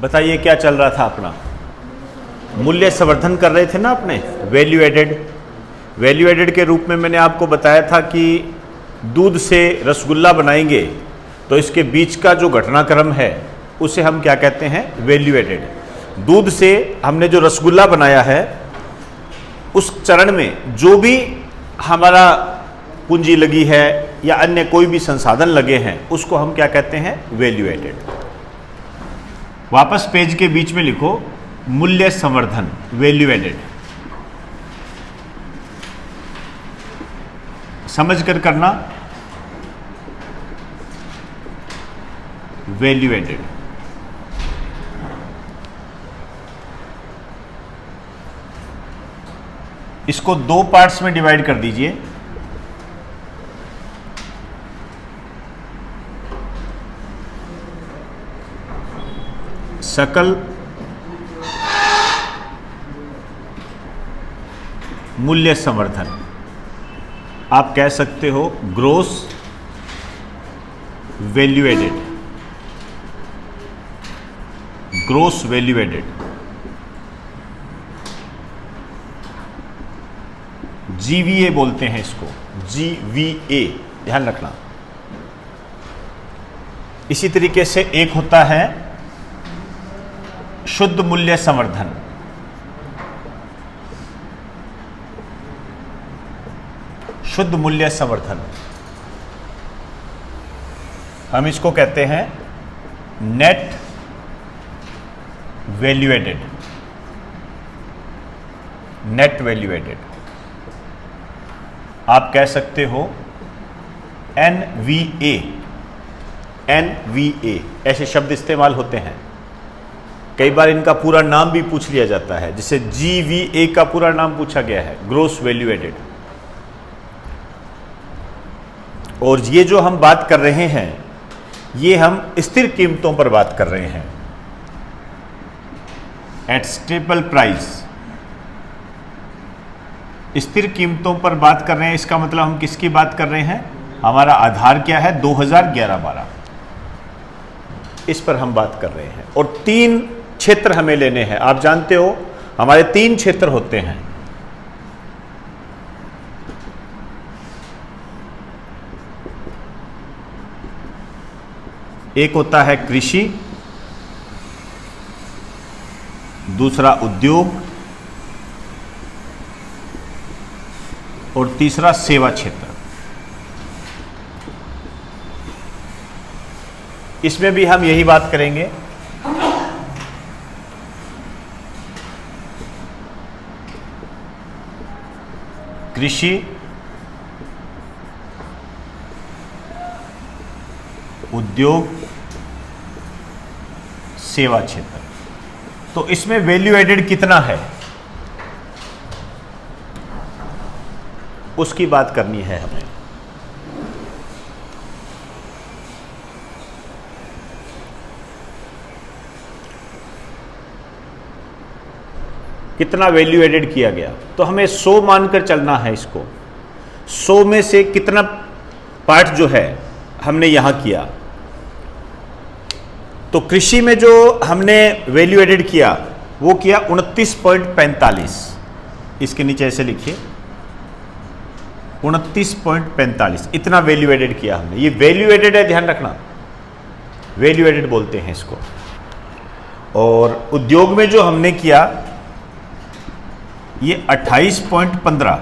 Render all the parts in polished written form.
बताइए क्या चल रहा था अपना? मूल्य संवर्धन कर रहे थे ना अपने, वैल्यू एडेड। वैल्यू एडेड के रूप में मैंने आपको बताया था कि दूध से रसगुल्ला बनाएंगे तो इसके बीच का जो घटनाक्रम है उसे हम क्या कहते हैं? Value added. दूध से हमने जो रसगुल्ला बनाया है उस चरण में जो भी हमारा पूंजी लगी है या अन्य कोई भी संसाधन लगे हैं उसको हम क्या कहते हैं? Value added. वापस पेज के बीच में लिखो मूल्य संवर्धन, वैल्यू एडेड। समझ कर करना, वैल्यू एडेड। इसको दो पार्ट्स में डिवाइड कर दीजिए। सकल मूल्य संवर्धन, आप कह सकते हो gross value added, gross value added. GVA बोलते हैं इसको, जीवीए, ध्यान रखना। इसी तरीके से एक होता है शुद्ध मूल्य संवर्धन। शुद्ध मूल्य संवर्धन हम इसको कहते हैं net value added, net value added. आप कह सकते हो एनवीए, एनवीए ऐसे शब्द इस्तेमाल होते हैं। कई बार इनका पूरा नाम भी पूछ लिया जाता है, जिसे जीवीए का पूरा नाम पूछा गया है, ग्रोस वैल्यू एडेड। और ये जो हम बात कर रहे हैं ये हम स्थिर कीमतों पर बात कर रहे हैं, एट स्टेबल प्राइस। स्थिर कीमतों पर बात कर रहे हैं, इसका मतलब हम किसकी बात कर रहे हैं? हमारा आधार क्या है? 2011-12, इस पर हम बात कर रहे हैं। और 3 क्षेत्र हमें लेने हैं। आप जानते हो हमारे 3 क्षेत्र होते हैं। एक होता है कृषि, दूसरा उद्योग और तीसरा सेवा क्षेत्र। इसमें भी हम यही बात करेंगे। कृषि, उद्योग, सेवा क्षेत्र। तो इसमें वैल्यू एडेड कितना है उसकी बात करनी है हमें। कितना वैल्यू एडेड किया गया? तो हमें 100 मानकर चलना है इसको। 100 में से कितना पार्ट जो है हमने यहां किया। तो कृषि में जो हमने वैल्यू एडेड किया वो किया 29.45। इसके नीचे ऐसे लिखिए 29.45, इतना वैल्यू एडेड किया हमने। ये वैल्यू एडेड है, ध्यान रखना, वैल्यू एडेड बोलते हैं इसको। और उद्योग में जो हमने किया ये 28.15,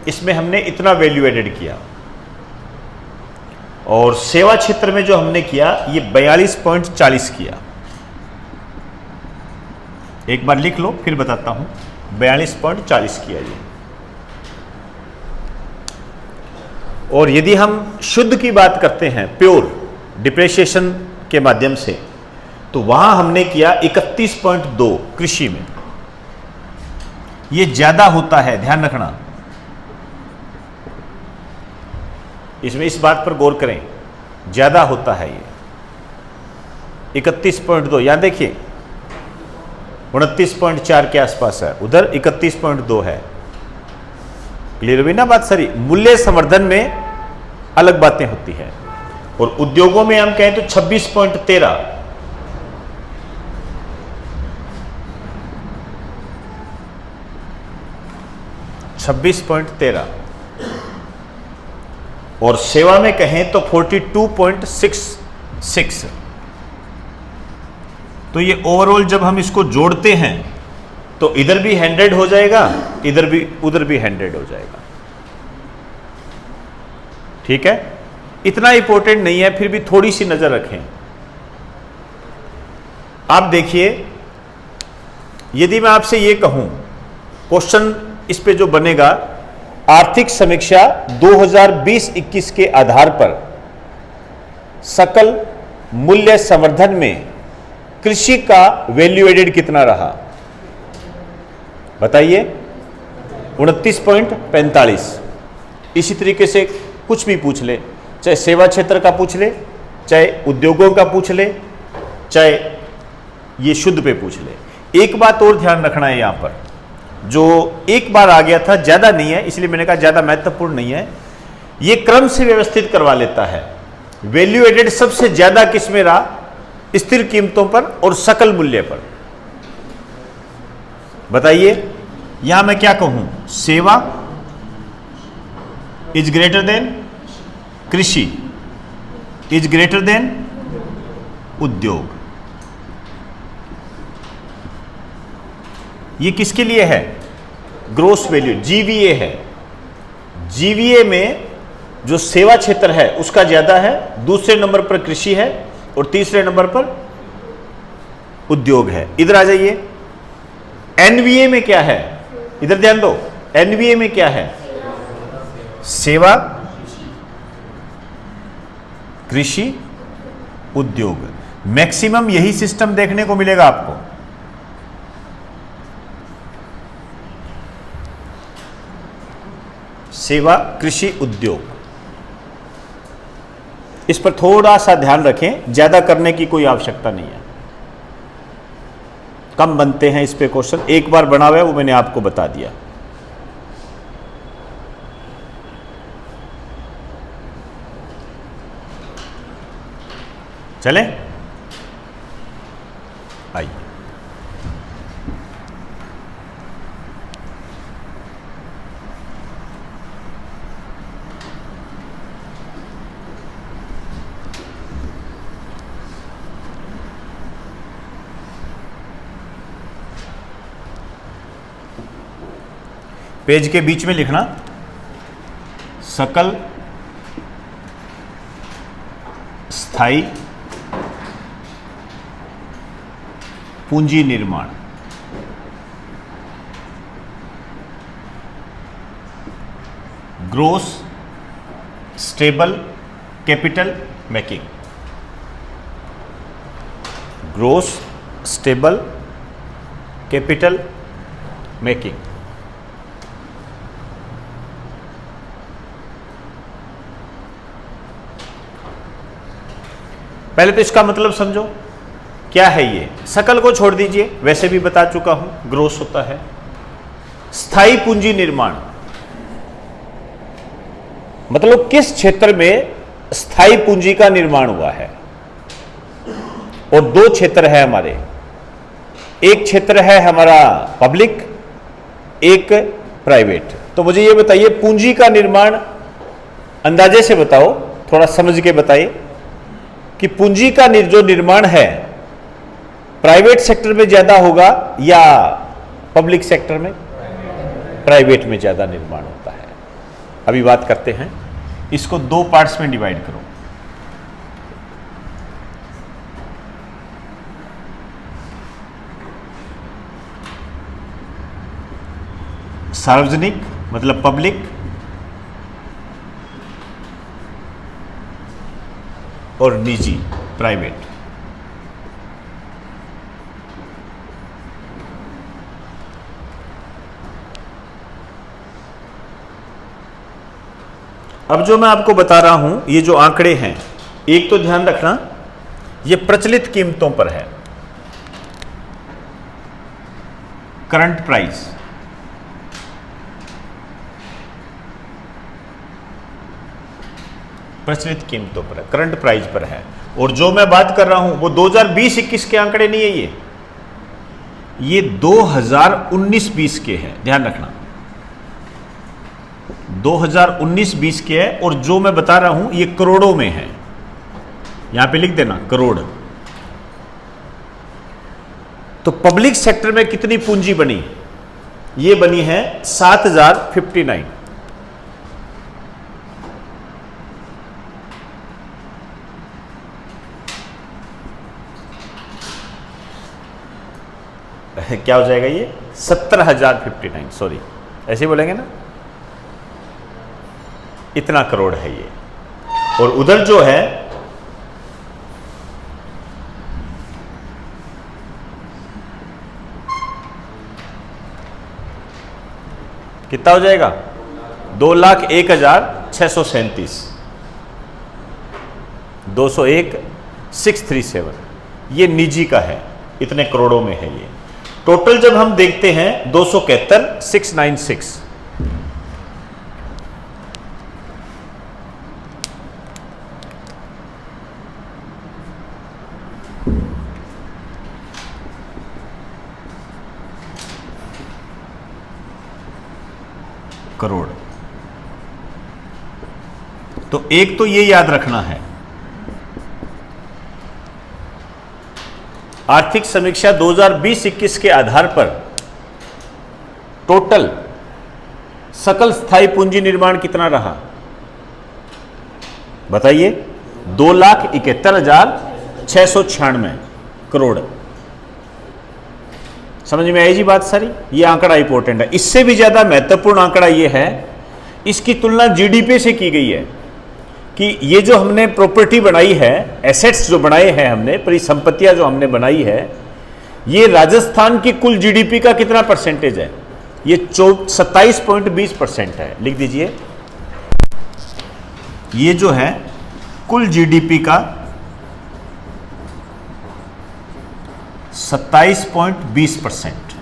इसमें हमने इतना वैल्यू एडेड किया। और सेवा क्षेत्र में जो हमने किया ये 42.40 किया। एक बार लिख लो फिर बताता हूं, 42.40 किया ये। और यदि हम शुद्ध की बात करते हैं, प्योर डिप्रेशिएशन के माध्यम से, तो वहां हमने किया 31.2 कृषि में। ये ज्यादा होता है, ध्यान रखना। इसमें इस बात पर गौर करें, ज्यादा होता है ये 31.2। यहां देखिए 29.4 के आसपास है, उधर 31.2 है। क्लियर हुई ना बात सारी? मूल्य संवर्धन में अलग बातें होती है। और उद्योगों में हम कहें तो 26.13। और सेवा में कहें तो 42.66। तो ये ओवरऑल जब हम इसको जोड़ते हैं तो इधर भी 100 हो जाएगा, इधर भी, उधर भी 100 हो जाएगा। ठीक है, इतना इंपॉर्टेंट नहीं है, फिर भी थोड़ी सी नजर रखें। आप देखिए, यदि मैं आपसे ये कहूं, क्वेश्चन इस पे जो बनेगा, आर्थिक समीक्षा 2020-21 के आधार पर सकल मूल्य संवर्धन में कृषि का वैल्यू एडेड कितना रहा? बताइए। 29.45। इसी तरीके से कुछ भी पूछ ले, चाहे सेवा क्षेत्र का पूछ ले, चाहे उद्योगों का पूछ ले, चाहे ये शुद्ध पे पूछ ले। एक बात और ध्यान रखना है यहां पर, जो एक बार आ गया था, ज्यादा नहीं है, इसलिए मैंने कहा ज्यादा महत्वपूर्ण नहीं है। ये क्रम से व्यवस्थित करवा लेता है। वैल्यू एडेड सबसे ज्यादा किस में रहा? स्थिर कीमतों पर और सकल मूल्य पर। बताइए, यहां मैं क्या कहूं? सेवा इज ग्रेटर देन कृषि इज ग्रेटर देन उद्योग। ये किसके लिए है? ग्रोस वैल्यू, जीवीए है। जीवीए में जो सेवा क्षेत्र है उसका ज्यादा है, दूसरे नंबर पर कृषि है और तीसरे नंबर पर उद्योग है। इधर आ जाइए, एनवीए में क्या है? इधर ध्यान दो, एनवीए में क्या है? सेवा, कृषि, उद्योग। मैक्सिमम यही सिस्टम देखने को मिलेगा आपको। सेवा, कृषि, उद्योग। इस पर थोड़ा सा ध्यान रखें, ज्यादा करने की कोई आवश्यकता नहीं है। कम बनते हैं इस पे क्वेश्चन, एक बार बना हुआ है वो मैंने आपको बता दिया। चलें, आइए। पेज के बीच में लिखना, सकल स्थायी पूंजी निर्माण। Gross stable capital making. Gross stable capital making. पहले तो इसका मतलब समझो, क्या है ये? सकल को छोड़ दीजिए, वैसे भी बता चुका हूं, ग्रोस होता है। स्थायी पूंजी निर्माण मतलब किस क्षेत्र में स्थायी पूंजी का निर्माण हुआ है। और दो क्षेत्र है हमारे, एक क्षेत्र है हमारा पब्लिक, एक प्राइवेट। तो मुझे ये बताइए, पूंजी का निर्माण अंदाजे से बताओ, थोड़ा समझ के बताइए कि पूंजी का जो निर्माण है प्राइवेट सेक्टर में ज्यादा होगा या पब्लिक सेक्टर में? प्राइवेट में ज्यादा निर्माण होता है। अभी बात करते हैं, इसको दो पार्ट्स में डिवाइड करो। सार्वजनिक मतलब पब्लिक और निजी प्राइवेट। अब जो मैं आपको बता रहा हूं, ये जो आंकड़े हैं, एक तो ध्यान रखना, ये प्रचलित कीमतों पर है, करंट प्राइस। प्रचलित कीमतों पर है, करंट प्राइस पर है। और जो मैं बात कर रहा हूं वो 2020-21 के आंकड़े नहीं है, ये 2019-20 के हैं, ध्यान रखना। 2019-20 के है और जो मैं बता रहा हूं ये करोड़ों में है, यहां पे लिख देना करोड़। तो पब्लिक सेक्टर में कितनी पूंजी बनी? ये बनी है 7059। क्या हो जाएगा ये? 70,059, सॉरी ऐसे बोलेंगे ना, इतना करोड़ है ये। और उधर जो है कितना हो जाएगा? 2,01,637, 201,637, ये निजी का है, इतने करोड़ों में है ये। टोटल जब हम देखते हैं 271,696, करोड़। तो एक तो ये याद रखना है, आर्थिक समीक्षा 2020-21 के आधार पर टोटल सकल स्थायी पूंजी निर्माण कितना रहा बताइए? 2,71,696 करोड़। समझ में आई जी बात सारी? ये आंकड़ा इंपॉर्टेंट है। इससे भी ज्यादा महत्वपूर्ण आंकड़ा ये है, इसकी तुलना जीडीपी से की गई है कि ये जो हमने प्रॉपर्टी बनाई है, एसेट्स जो बनाए हैं हमने, परिसंपत्तियां जो हमने बनाई है, ये राजस्थान की कुल जीडीपी का कितना परसेंटेज है? ये 27.20% है। लिख दीजिए, ये जो है कुल जीडीपी का 27.20%।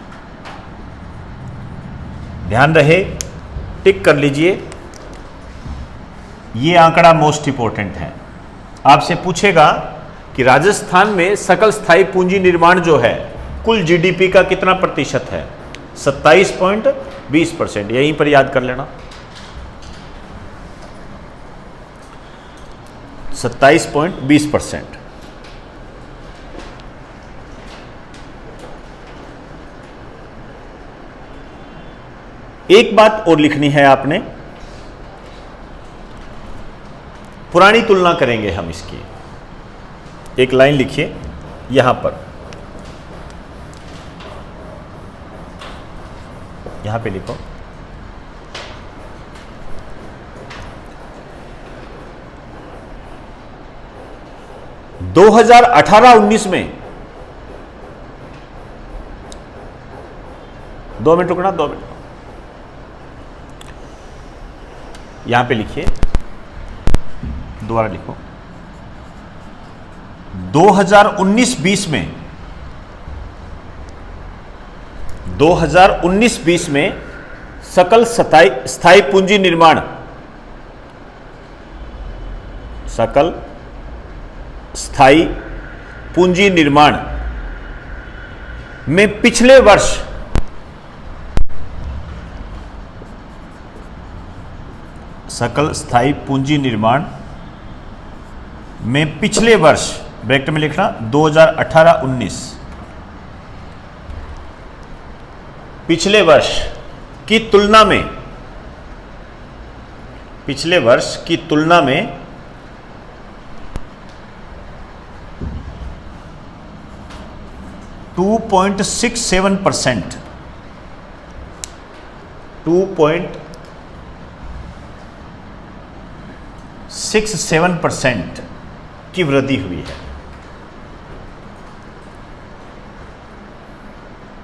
ध्यान रहे, टिक कर लीजिए, ये आंकड़ा मोस्ट इंपॉर्टेंट है। आपसे पूछेगा कि राजस्थान में सकल स्थायी पूंजी निर्माण जो है कुल जीडीपी का कितना प्रतिशत है? 27.20%। यहीं पर याद कर लेना, 27.20%। एक बात और लिखनी है आपने, पुरानी तुलना करेंगे हम इसकी। एक लाइन लिखिए यहां पर, यहां पे लिखो, दो 2018-19 में, 2 मिनट रुकना, 2 मिनट, यहां पे लिखिए, दोबारा लिखो, 2019-20 में, 2019-20 में सकल स्थायी पूंजी निर्माण, सकल स्थायी पूंजी निर्माण में पिछले वर्ष सकल स्थायी पूंजी निर्माण में पिछले वर्ष, ब्रैकेट में लिखना 2018-19, पिछले वर्ष की तुलना में, पिछले वर्ष की तुलना में 2.67%, 2.67% की वृद्धि हुई है।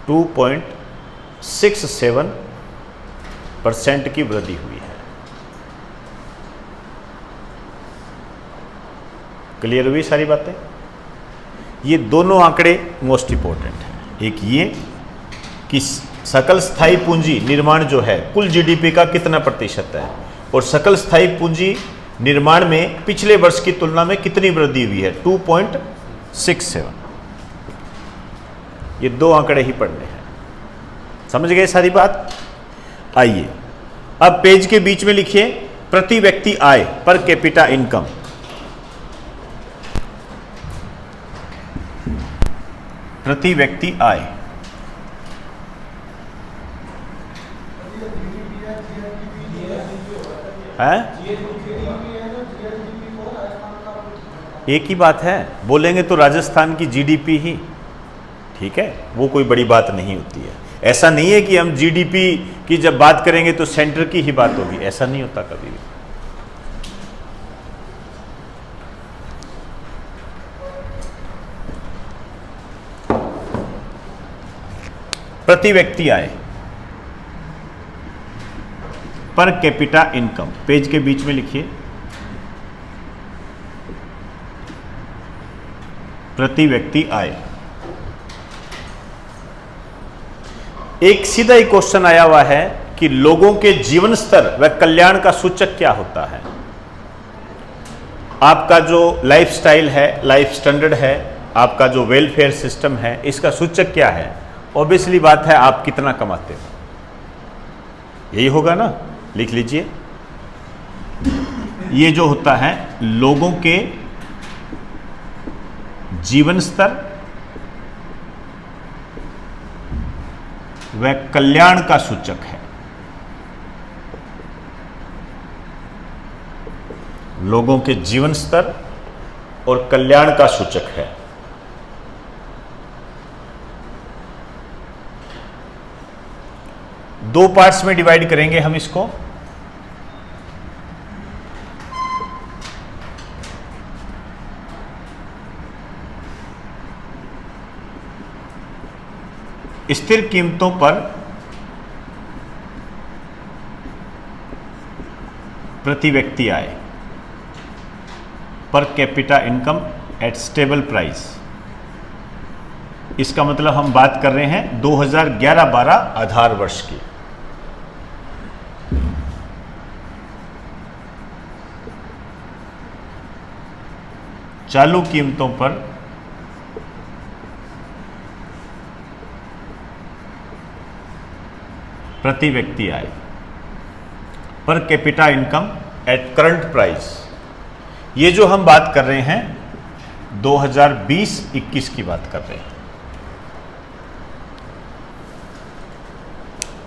2.67% की वृद्धि हुई है। क्लियर हुई सारी बातें? ये दोनों आंकड़े मोस्ट इंपॉर्टेंट हैं। एक ये कि सकल स्थायी पूंजी निर्माण जो है कुल जीडीपी का कितना प्रतिशत है, और सकल स्थायी पूंजी निर्माण में पिछले वर्ष की तुलना में कितनी वृद्धि हुई है? 2.67। ये दो आंकड़े ही पढ़ने हैं। समझ गए सारी बात? आइए अब पेज के बीच में लिखिए प्रति व्यक्ति आय, पर कैपिटा इनकम। प्रति व्यक्ति आय, है एक ही बात है। बोलेंगे तो राजस्थान की जीडीपी ही, ठीक है, वो कोई बड़ी बात नहीं होती है। ऐसा नहीं है कि हम जीडीपी की जब बात करेंगे तो सेंटर की ही बात होगी, ऐसा नहीं होता कभी भी। प्रति व्यक्ति आय, पर कैपिटा इनकम, पेज के बीच में लिखिए प्रति व्यक्ति आय। एक सीधा ही क्वेश्चन आया हुआ है कि लोगों के जीवन स्तर व कल्याण का सूचक क्या होता है? आपका जो लाइफस्टाइल है, लाइफ स्टैंडर्ड है, आपका जो वेलफेयर सिस्टम है, इसका सूचक क्या है? ऑब्वियसली बात है आप कितना कमाते हो, यही होगा ना। लिख लीजिए, ये जो होता है लोगों के जीवन स्तर व कल्याण का सूचक है। लोगों के जीवन स्तर और कल्याण का सूचक है। दो पार्ट्स में डिवाइड करेंगे हम इसको। स्थिर कीमतों पर प्रति व्यक्ति आय, per capita income at stable price. इसका मतलब हम बात कर रहे हैं 2011-12 आधार वर्ष की। चालू कीमतों पर प्रति व्यक्ति आय, per capita income at current price. ये जो हम बात कर रहे हैं 2020-21 की बात कर रहे हैं।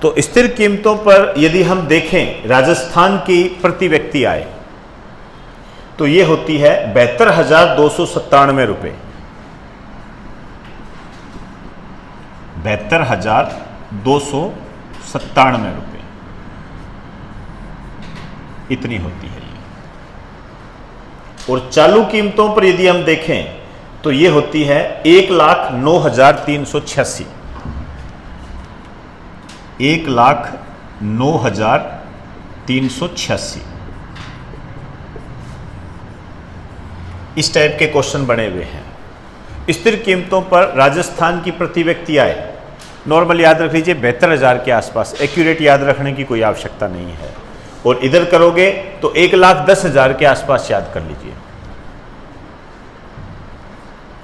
तो स्थिर कीमतों पर यदि हम देखें राजस्थान की प्रति व्यक्ति आय, तो ये होती है 72,297 रुपये। 72,297 रुपये इतनी होती है ये। और चालू कीमतों पर यदि हम देखें तो ये होती है 1,09,386। 1,09,386। इस टाइप के क्वेश्चन बने हुए हैं। स्थिर कीमतों पर राजस्थान की प्रति व्यक्ति आय नॉर्मल याद रख लीजिए 72,000 के आसपास, एक्यूरेट याद रखने की कोई आवश्यकता नहीं है। और इधर करोगे तो 1,10,000 के आसपास याद कर लीजिए,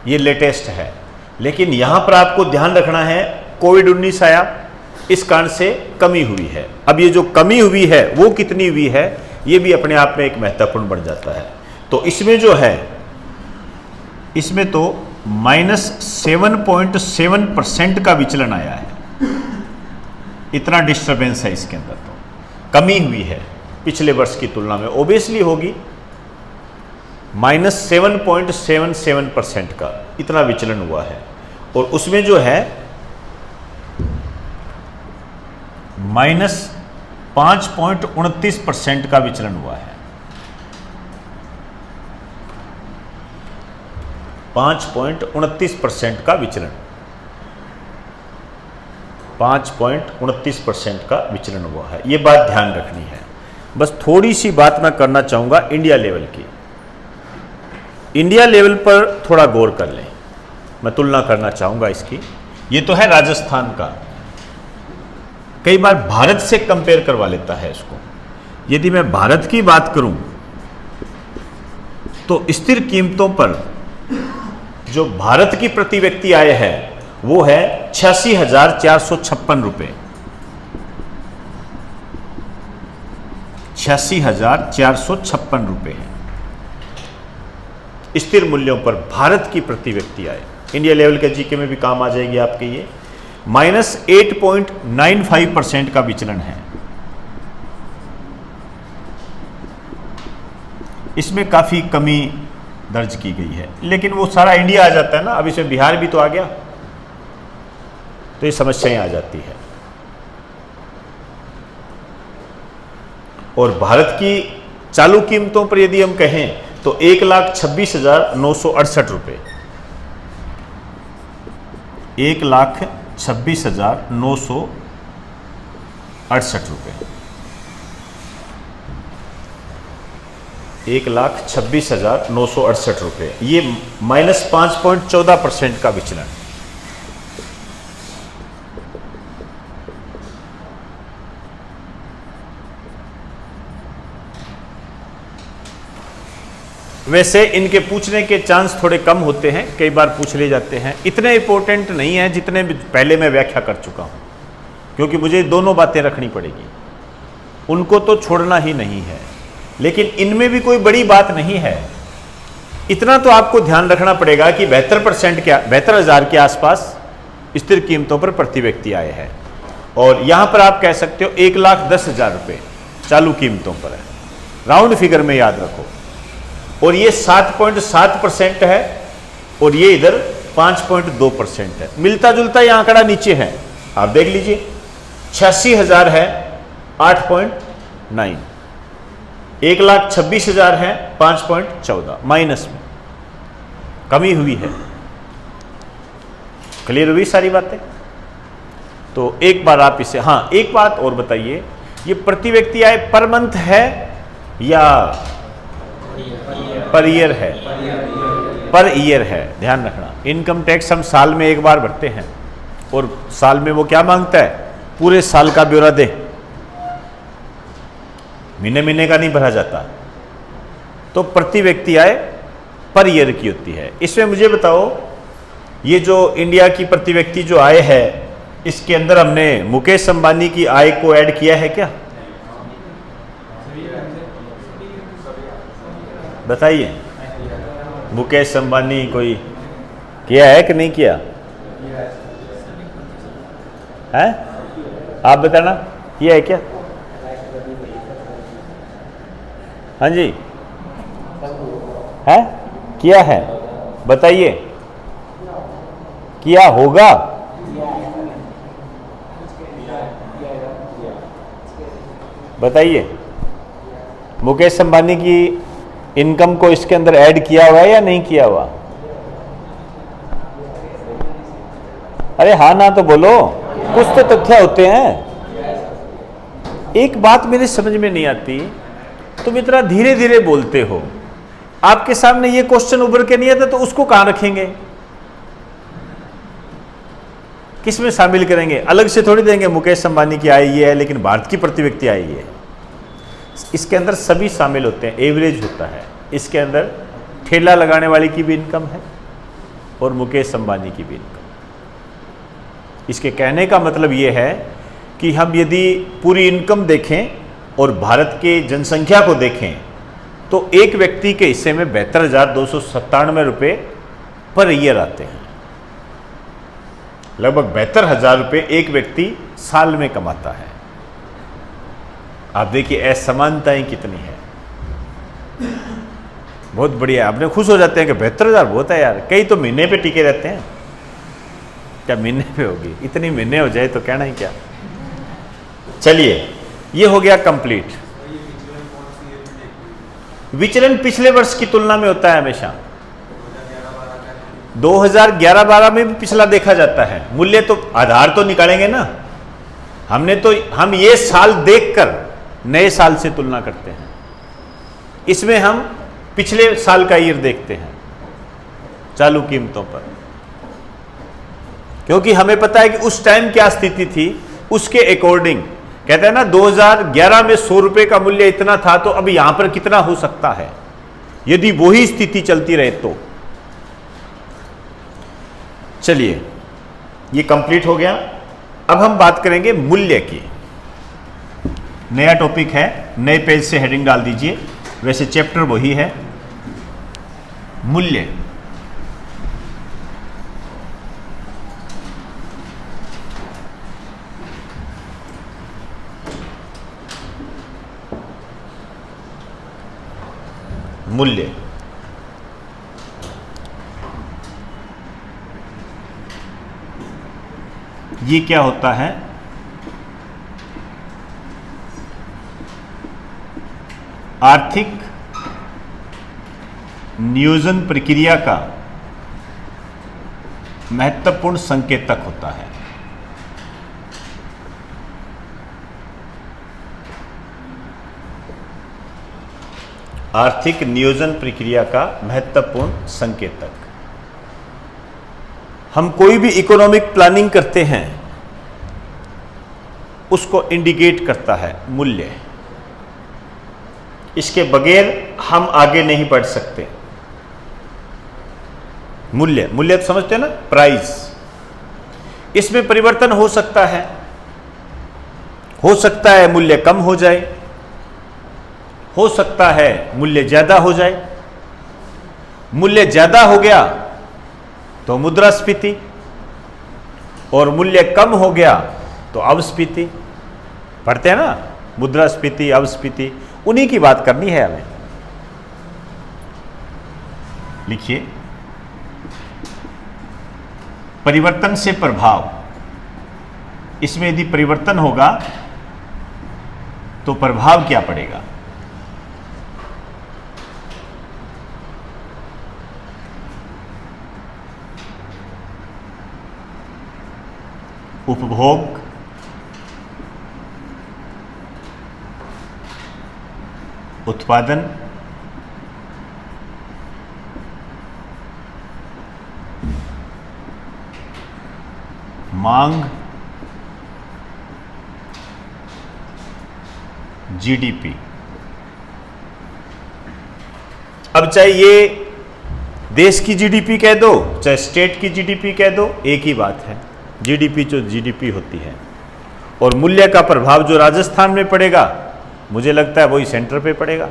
ये लेटेस्ट है। लेकिन यहां पर आपको ध्यान रखना है कोविड-19 आया, इस कारण से कमी हुई है। अब ये जो कमी हुई है वो कितनी हुई है, ये भी अपने आप में एक महत्वपूर्ण बन जाता है। तो इसमें जो है, इसमें तो -7.7% का विचलन आया है। इतना डिस्टरबेंस है इसके अंदर, तो कमी हुई है पिछले वर्ष की तुलना में, ओबियसली होगी। -7.77% का इतना विचलन हुआ है। और उसमें जो है -5.29% का विचलन हुआ है। 5.29% का विचलन, 5.29% का विचलन हुआ है। ये बात ध्यान रखनी है। बस थोड़ी सी बात मैं करना चाहूँगा इंडिया लेवल की। इंडिया लेवल पर थोड़ा गौर कर लें, मैं तुलना करना चाहूँगा इसकी। ये तो है राजस्थान का, कई बार भारत से कंपेयर करवा लेता है इसको। यदि मैं भारत की बात करूं तो स्थिर कीमतों पर जो भारत की प्रति व्यक्ति आय है वो है 86,456 रुपये। 86,456 रुपये है स्थिर मूल्यों पर भारत की प्रति व्यक्ति आय। इंडिया लेवल के जीके में भी काम आ जाएगी आपके ये। -8.95% का विचलन है। इसमें काफी कमी दर्ज की गई है, लेकिन वो सारा इंडिया आ जाता है ना, अब इसमें बिहार भी तो आ गया, तो ये समस्याएं आ जाती है। और भारत की चालू कीमतों पर यदि हम कहें तो 1,26,968 रुपये, 1,26,968 रुपये, 1,26,968 रुपये, ये -5.14% का विचलन। वैसे इनके पूछने के चांस थोड़े कम होते हैं, कई बार पूछ ले जाते हैं, इतने इंपॉर्टेंट नहीं है जितने पहले मैं व्याख्या कर चुका हूं, क्योंकि मुझे दोनों बातें रखनी पड़ेगी, उनको तो छोड़ना ही नहीं है। लेकिन इनमें भी कोई बड़ी बात नहीं है। इतना तो आपको ध्यान रखना पड़ेगा कि 72% क्या 72,000 के आसपास स्थिर कीमतों पर प्रति व्यक्ति आए हैं, और यहां पर आप कह सकते हो 1,10,000 रुपये चालू कीमतों पर है, राउंड फिगर में याद रखो। और ये 7.7% है और ये इधर 5.2% है, मिलता जुलता ये आंकड़ा नीचे है, आप देख लीजिए। 86,000 है 8.9, 1,26,000 है 5.14, माइनस में कमी हुई है। क्लियर हुई सारी बातें? तो एक बार आप इसे, हाँ एक बात और बताइए, ये प्रति व्यक्ति आय पर मंथ है या पर ईयर है? पर ईयर है, ध्यान रखना। इनकम टैक्स हम साल में एक बार भरते हैं, और साल में वो क्या मांगता है, पूरे साल का ब्यौरा दे, महीने महीने का नहीं भरा जाता। तो प्रति व्यक्ति आय पर ईयर की होती है। इसमें मुझे बताओ, ये जो इंडिया की प्रति व्यक्ति जो आय है, इसके अंदर हमने मुकेश अंबानी की आय को ऐड किया है क्या? बताइए, मुकेश अंबानी कोई किया है कि नहीं किया है? आप बताना, किया है क्या? हाँ जी, है किया है, बताइए, किया होगा? बताइए, मुकेश अंबानी की इनकम को इसके अंदर ऐड किया हुआ है या नहीं किया हुआ? अरे हाँ ना तो बोलो, कुछ तो तथ्य होते हैं। एक बात मेरी समझ में नहीं आती, तुम इतना धीरे धीरे बोलते हो, आपके सामने ये क्वेश्चन उभर के नहीं आता तो उसको कहां रखेंगे, किस में शामिल करेंगे? अलग से थोड़ी देंगे मुकेश अंबानी की आय ये है, लेकिन भारत की प्रति व्यक्ति आय ये है। इसके अंदर सभी शामिल होते हैं, एवरेज होता है। इसके अंदर ठेला लगाने वाले की भी इनकम है और मुकेश अंबानी की भी इनकम। इसके कहने का मतलब ये है कि हम यदि पूरी इनकम देखें और भारत के जनसंख्या को देखें तो एक व्यक्ति के हिस्से में 72,297 रुपये पर ईयर आते हैं। लगभग 72,000 रुपये एक व्यक्ति साल में कमाता है। आप देखिए असमानताएं कितनी है, बहुत बढ़िया। आपने खुश हो जाते हैं कि 72,000 बहुत है यार, कई तो महीने पे टिके रहते हैं। क्या महीने पे होगी? इतनी महीने हो जाए तो कहना ही क्या। चलिए, ये हो गया कंप्लीट। विचलन पिछले वर्ष की तुलना में होता है हमेशा। 2011-12 में भी पिछला देखा जाता है। मूल्य तो आधार तो निकालेंगे ना, हम ये साल देखकर नए साल से तुलना करते हैं। इसमें हम पिछले साल का ईयर देखते हैं चालू कीमतों पर, क्योंकि हमें पता है कि उस टाइम क्या स्थिति थी, उसके अकॉर्डिंग कहते हैं ना 2011 में 100 रुपए का मूल्य इतना था, तो अब यहां पर कितना हो सकता है, यदि वही स्थिति चलती रहे तो। चलिए, ये कंप्लीट हो गया। अब हम बात करेंगे मूल्य की। नया टॉपिक है, नए पेज से हेडिंग डाल दीजिए। वैसे चैप्टर वही है, मूल्य। मूल्य ये क्या होता है? आर्थिक नियोजन प्रक्रिया का महत्वपूर्ण संकेतक होता है। आर्थिक नियोजन प्रक्रिया का महत्वपूर्ण संकेतक। हम कोई भी इकोनॉमिक प्लानिंग करते हैं, उसको इंडिकेट करता है मूल्य। इसके बगैर हम आगे नहीं बढ़ सकते। मूल्य, मूल्य तो समझते हैं ना, प्राइस। इसमें परिवर्तन हो सकता है, मूल्य कम हो जाए, हो सकता है मूल्य ज्यादा हो जाए। मूल्य ज्यादा हो गया तो मुद्रास्फीति, और मूल्य कम हो गया तो अपस्फीति। पढ़ते हैं ना, मुद्रास्फीति, अपस्फीति, उन्हीं की बात करनी है हमें। लिखिए, परिवर्तन से प्रभाव। इसमें यदि परिवर्तन होगा तो प्रभाव क्या पड़ेगा? उपभोग, उत्पादन, मांग, जीडीपी। अब चाहे ये देश की जीडीपी कह दो, चाहे स्टेट की जीडीपी कह दो, एक ही बात है। जीडीपी जो जीडीपी होती है, और मूल्य का प्रभाव जो राजस्थान में पड़ेगा, मुझे लगता है वही सेंटर पे पड़ेगा।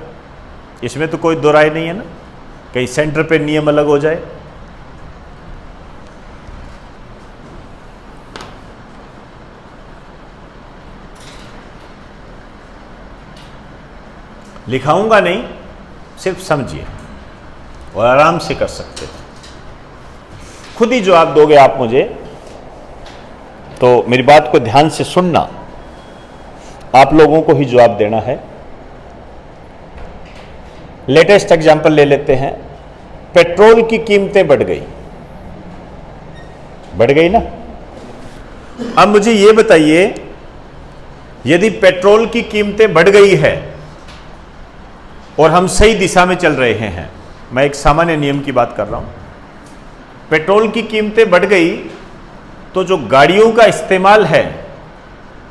इसमें तो कोई दो राय नहीं है ना, कहीं सेंटर पे नियम अलग हो जाए। लिखाऊंगा नहीं, सिर्फ समझिए और आराम से कर सकते हैं। खुद ही जवाब दोगे आप मुझे, तो मेरी बात को ध्यान से सुनना, आप लोगों को ही जवाब देना है। लेटेस्ट एग्जांपल ले लेते हैं। पेट्रोल की कीमतें बढ़ गई ना। अब मुझे ये बताइए, यदि पेट्रोल की कीमतें बढ़ गई है और हम सही दिशा में चल रहे हैं, मैं एक सामान्य नियम की बात कर रहा हूं, पेट्रोल की कीमतें बढ़ गई तो जो गाड़ियों का इस्तेमाल है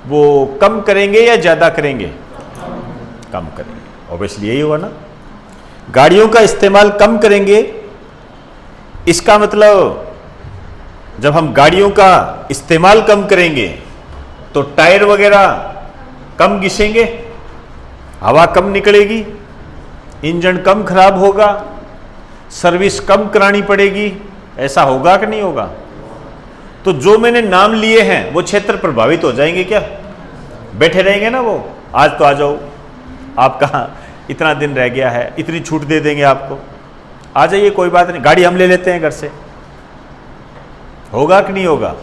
वो कम करेंगे या ज्यादा करेंगे? कम करेंगे। ऑब्वियसली यही हुआ ना, गाड़ियों का इस्तेमाल कम करेंगे। इसका मतलब जब हम गाड़ियों का इस्तेमाल कम करेंगे तो टायर वगैरह कम घिसेंगे, हवा कम निकलेगी, इंजन कम खराब होगा, सर्विस कम करानी पड़ेगी। ऐसा होगा कि नहीं होगा? तो जो मैंने नाम लिए हैं वो क्षेत्र प्रभावित हो जाएंगे क्या? बैठे रहेंगे ना वो, आज तो आ जाओ, आप कहाँ, इतना दिन रह गया है, इतनी छूट दे देंगे आपको, आ जाइए, कोई बात नहीं, गाड़ी हम ले लेते हैं घर से। होगा कि नहीं होगा?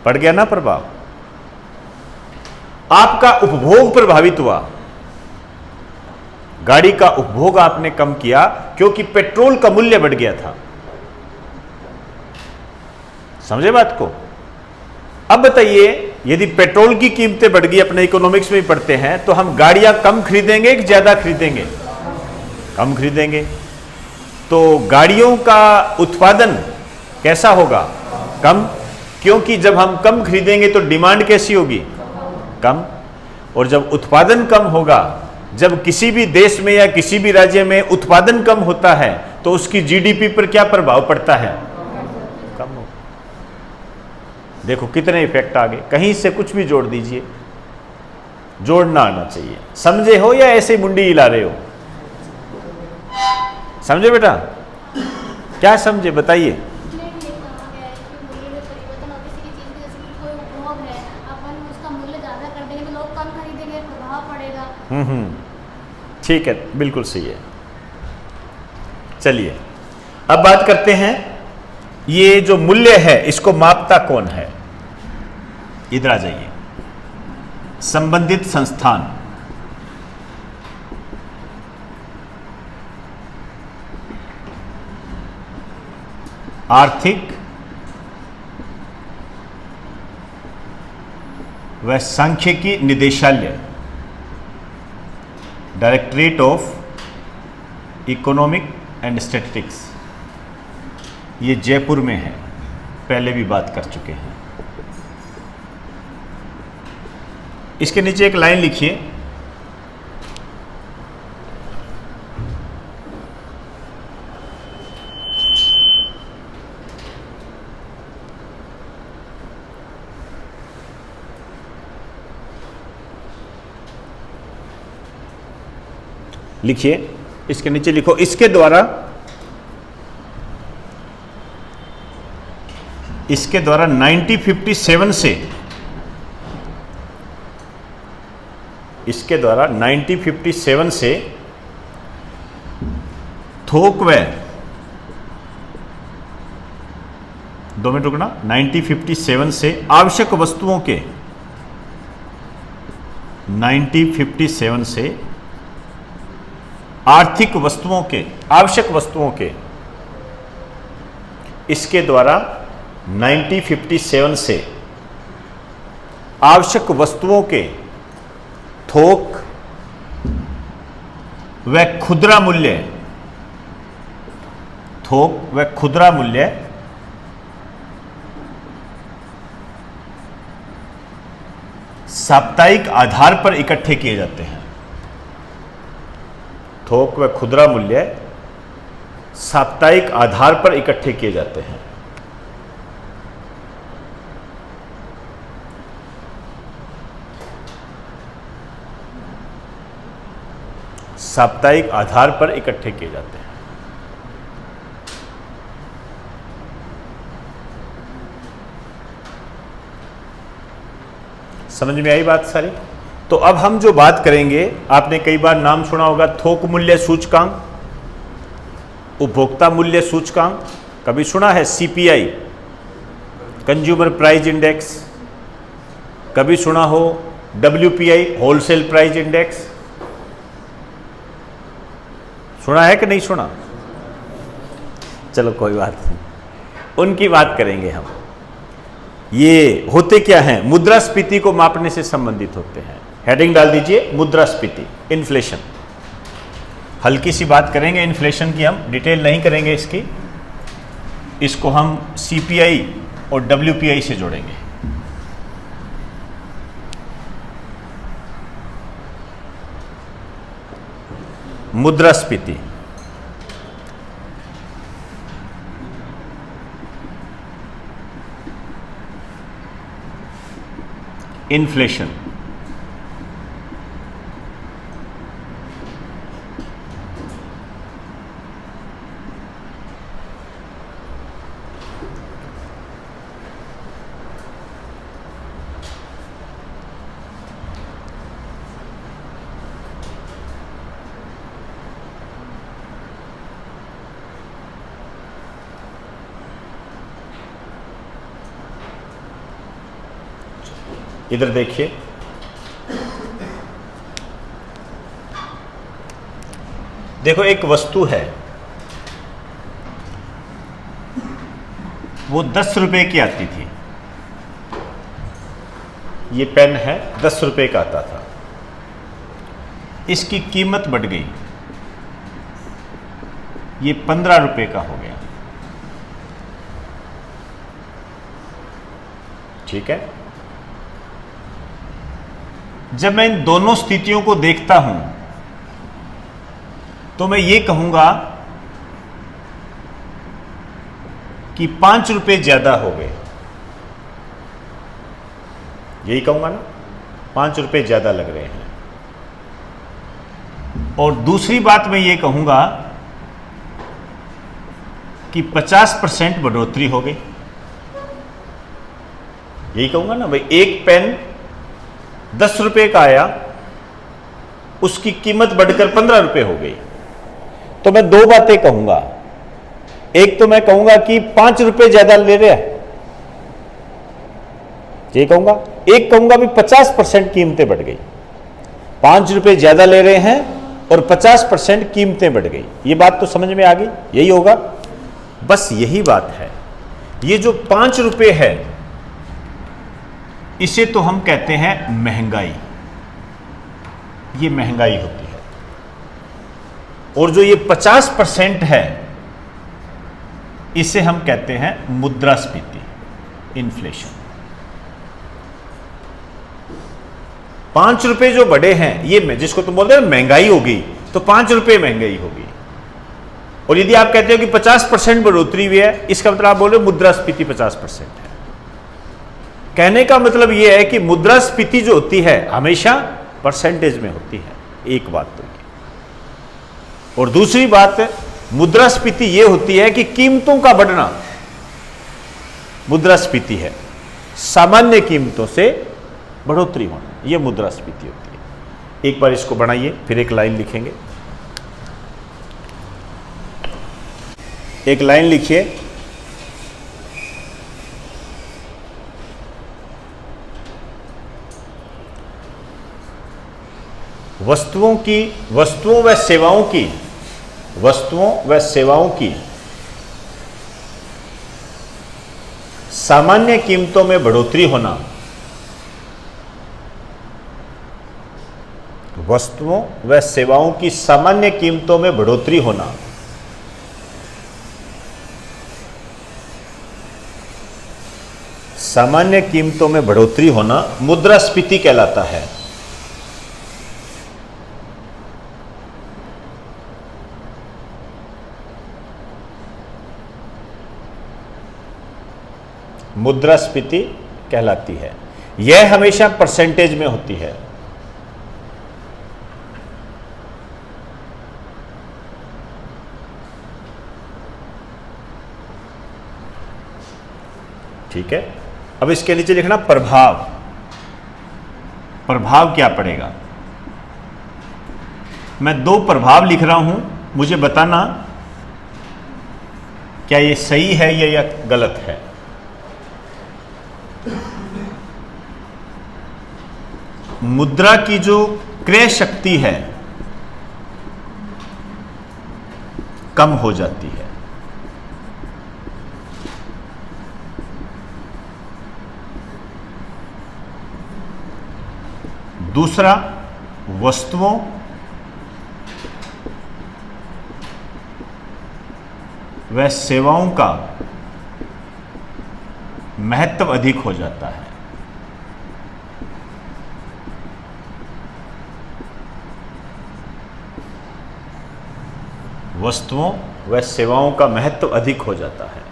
पड़ गया ना प्रभाव। आपका उपभोग प्रभावित हुआ, गाड़ी का उपभोग आपने कम किया क्योंकि पेट्रोल का मूल्य बढ़ गया था। समझे बात को? अब बताइए, यदि पेट्रोल की कीमतें बढ़ गई, अपने इकोनॉमिक्स में ही पढ़ते हैं, तो हम गाड़ियां कम खरीदेंगे कि ज्यादा खरीदेंगे? कम खरीदेंगे। तो गाड़ियों का उत्पादन कैसा होगा? कम, क्योंकि जब हम कम खरीदेंगे तो डिमांड कैसी होगी? कम। और जब उत्पादन कम होगा जब किसी भी देश में या किसी भी राज्य में उत्पादन कम होता है तो उसकी जीडीपी पर क्या प्रभाव पड़ता है? कम हो। देखो कितने इफेक्ट आ गए, कहीं से कुछ भी जोड़ दीजिए, जोड़ना आना चाहिए। समझे हो या ऐसे मुंडी हिला रहे हो? समझे बेटा? क्या समझे बताइए। ठीक है, बिल्कुल सही है। चलिए अब बात करते हैं, ये जो मूल्य है इसको मापता कौन है? इधर आ जाइए। संबंधित संस्थान, आर्थिक व सांख्यिकी निदेशालय, directorate of economic and statistics, ये जयपुर में है, पहले भी बात कर चुके हैं। इसके नीचे एक लाइन लिखिए, लिखिए, इसके नीचे लिखो, इसके द्वारा 1957 से, इसके द्वारा 1957 से थोक व 2 मिनट रुकना, 1957 से आवश्यक वस्तुओं के, 1957 से आर्थिक वस्तुओं के, आवश्यक वस्तुओं के, इसके द्वारा 1957 से आवश्यक वस्तुओं के थोक व खुदरा मूल्य, थोक व खुदरा मूल्य साप्ताहिक आधार पर इकट्ठे किए जाते हैं। थोक व खुदरा मूल्य साप्ताहिक आधार पर इकट्ठे किए जाते हैं। साप्ताहिक आधार पर इकट्ठे किए जाते हैं। समझ में आई बात सारी? तो अब हम जो बात करेंगे, आपने कई बार नाम सुना होगा थोक मूल्य सूचकांक, उपभोक्ता मूल्य सूचकांक, कभी सुना है सीपीआई, कंज्यूमर प्राइस इंडेक्स, कभी सुना हो डब्ल्यूपीआई, होलसेल प्राइस इंडेक्स, सुना है कि नहीं सुना? चलो कोई बात नहीं, उनकी बात करेंगे हम। ये होते क्या हैं? मुद्रास्फीति को मापने से संबंधित होते हैं। हेडिंग डाल दीजिए मुद्रास्फीति, इन्फ्लेशन। हल्की सी बात करेंगे इन्फ्लेशन की, हम डिटेल नहीं करेंगे इसकी, इसको हम सीपीआई और डब्ल्यूपीआई से जोड़ेंगे। मुद्रास्फीति, इन्फ्लेशन, इधर देखिए, देखो एक वस्तु है, वो 10 रुपए की आती थी। ये पेन है, 10 रुपए का आता था, इसकी कीमत बढ़ गई, ये 15 रुपए का हो गया। ठीक है? जब मैं इन दोनों स्थितियों को देखता हूं तो मैं ये कहूंगा कि 5 रुपए ज्यादा हो गए, यही कहूंगा ना, 5 रुपए ज्यादा लग रहे हैं। और दूसरी बात मैं ये कहूंगा कि 50% बढ़ोतरी हो गई, यही कहूंगा ना भाई। एक पेन 10 रुपए का आया, उसकी कीमत बढ़कर 15 रुपए हो गई। तो मैं दो बातें कहूंगा, एक तो मैं कहूंगा कि 5 रुपए ज्यादा ले रहे हैं, ये कहूंगा। एक कहूंगा भी 50% कीमतें बढ़ गई, 5 रुपए ज्यादा ले रहे हैं और 50% कीमतें बढ़ गई। ये बात तो समझ में आ गई, यही होगा, बस यही बात है। ये जो 5 रुपए है, इसे तो हम कहते हैं महंगाई, ये महंगाई होती है। और जो ये 50% है, इसे हम कहते हैं मुद्रास्फीति, इन्फ्लेशन। 5 रुपए जो बढ़े हैं, ये जिसको तुम बोलते हैं महंगाई होगी, तो 5 रुपए महंगाई होगी। और यदि आप कहते हो कि 50% बढ़ोतरी हुई है, इसका मतलब आप बोल रहे हो मुद्रास्फीति 50% है। कहने का मतलब यह है कि मुद्रास्फीति जो होती है हमेशा परसेंटेज में होती है, एक बात तो ये। और दूसरी बात, मुद्रास्फीति यह होती है कि कीमतों का बढ़ना मुद्रास्फीति है, सामान्य कीमतों से बढ़ोतरी होना, यह मुद्रास्फीति होती है। एक बार इसको बढ़ाइए, फिर एक लाइन लिखेंगे, एक लाइन लिखिए। वस्तुओं व सेवाओं की सामान्य कीमतों में बढ़ोतरी होना, वस्तुओं व सेवाओं की सामान्य कीमतों में बढ़ोतरी होना सामान्य कीमतों में बढ़ोतरी होना मुद्रास्फीति कहलाता है। मुद्रास्फीति कहलाती है। यह हमेशा परसेंटेज में होती है। ठीक है, अब इसके नीचे लिखना प्रभाव। प्रभाव क्या पड़ेगा? मैं दो प्रभाव लिख रहा हूं, मुझे बताना क्या ये सही है या गलत है। मुद्रा की जो क्रय शक्ति है कम हो जाती है। दूसरा, वस्तुओं व सेवाओं का महत्व अधिक हो जाता है। वस्तुओं व सेवाओं का महत्व अधिक हो जाता है।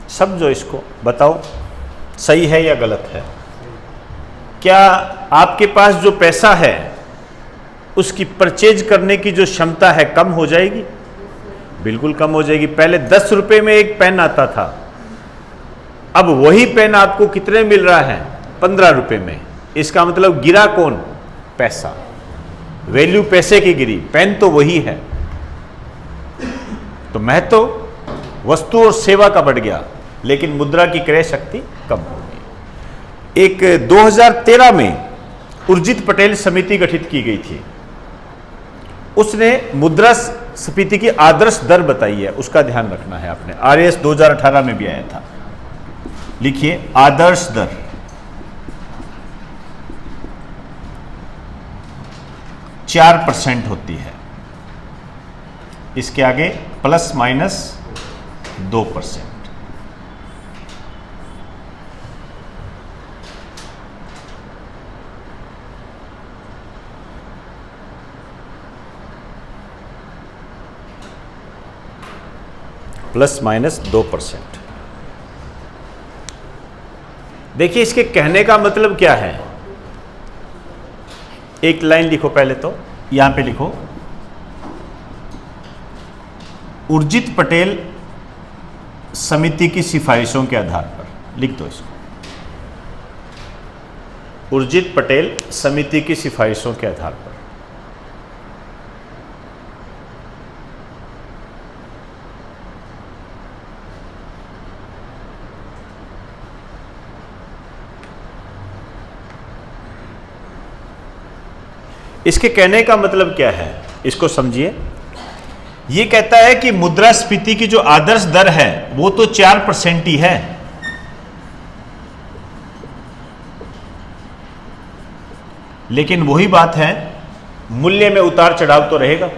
समझो इसको, बताओ सही है या गलत है। क्या आपके पास जो पैसा है उसकी परचेज करने की जो क्षमता है कम हो जाएगी? बिल्कुल कम हो जाएगी। पहले 10 रुपए में एक पेन आता था, अब वही पेन आपको कितने मिल रहा है? 15 रुपए में। इसका मतलब गिरा कौन? पैसा। वैल्यू पैसे की गिरी, पेन तो वही है। तो महत्व वस्तु और सेवा का बढ़ गया, लेकिन मुद्रा की क्रय शक्ति कम हो गई। एक 2013 में उर्जित पटेल समिति गठित की गई थी, उसने मुद्रास्फीति की आदर्श दर बताई है, उसका ध्यान रखना है आपने। RAS 2018 में भी आया था। लिखिए आदर्श दर। % होती है, इसके आगे प्लस माइनस 2%। ±2%। देखिए इसके कहने का मतलब क्या है, एक लाइन लिखो पहले, तो यहां पे लिखो उर्जित पटेल समिति की सिफारिशों के आधार पर, लिख दो इसको, उर्जित पटेल समिति की सिफारिशों के आधार पर। इसके कहने का मतलब क्या है, इसको समझिए। ये कहता है कि मुद्रास्फीति की जो आदर्श दर है वो तो 4% ही है, लेकिन वही बात है, मूल्य में उतार चढ़ाव तो रहेगा,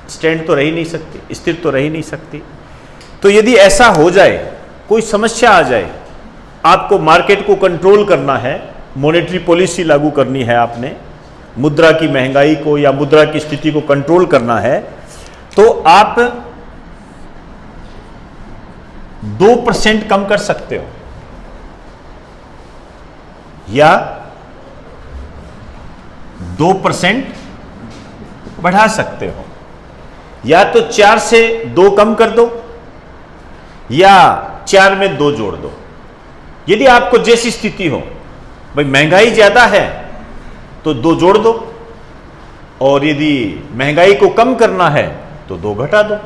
स्टैंड तो रह ही नहीं सकती, स्थिर तो रह ही नहीं सकती। तो यदि ऐसा हो जाए, कोई समस्या आ जाए, आपको मार्केट को कंट्रोल करना है, मॉनेटरी पॉलिसी लागू करनी है, आपने मुद्रा की महंगाई को या मुद्रा की स्थिति को कंट्रोल करना है, तो आप 2% कम कर सकते हो या 2% बढ़ा सकते हो, या तो 4 से 2 कम कर दो या 4 में 2 जोड़ दो। यदि आपको जैसी स्थिति हो, भाई महंगाई ज्यादा है तो 2 जोड़ दो, और यदि महंगाई को कम करना है तो 2 घटा दो,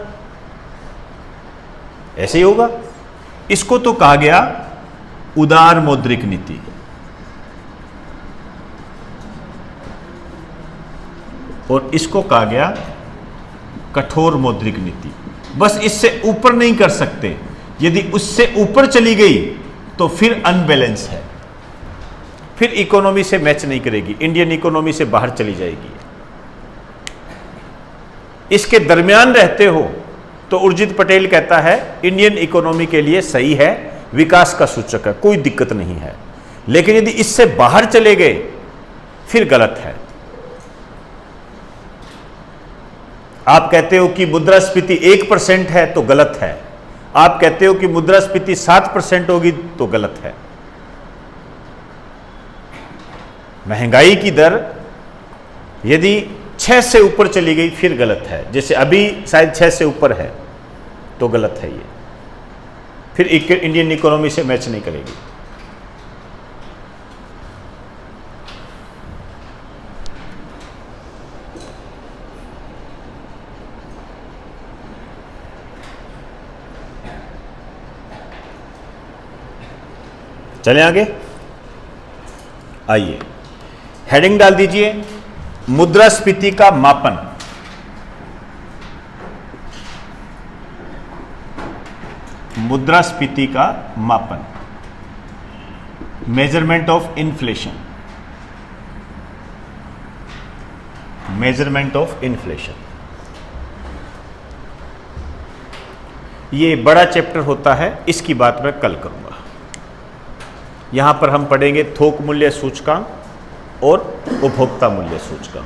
ऐसे ही होगा। इसको तो कहा गया उदार मौद्रिक नीति, और इसको कहा गया कठोर मौद्रिक नीति। बस इससे ऊपर नहीं कर सकते, यदि उससे ऊपर चली गई तो फिर अनबैलेंस है, फिर इकोनॉमी से मैच नहीं करेगी, इंडियन इकोनॉमी से बाहर चली जाएगी। इसके दरमियान रहते हो तो उर्जित पटेल कहता है इंडियन इकोनॉमी के लिए सही है, विकास का सूचक है, कोई दिक्कत नहीं है। लेकिन यदि इससे बाहर चले गए फिर गलत है। आप कहते हो कि मुद्रास्फीति 1% है तो गलत है, आप कहते हो कि मुद्रास्फीति 7% होगी तो गलत है। महंगाई की दर यदि 6 से ऊपर चली गई फिर गलत है, जैसे अभी शायद 6 से ऊपर है तो गलत है, ये फिर इंडियन इकोनॉमी से मैच नहीं करेगी। चलें आगे, आइए हेडिंग डाल दीजिए, मुद्रास्फीति का मापन। मुद्रास्फीति का मापन, measurement of inflation, measurement of inflation. ये बड़ा चैप्टर होता है, इसकी बात मैं कल करूंगा। यहां पर हम पढ़ेंगे थोक मूल्य सूचकांक और उपभोक्ता मूल्य सूचकांक।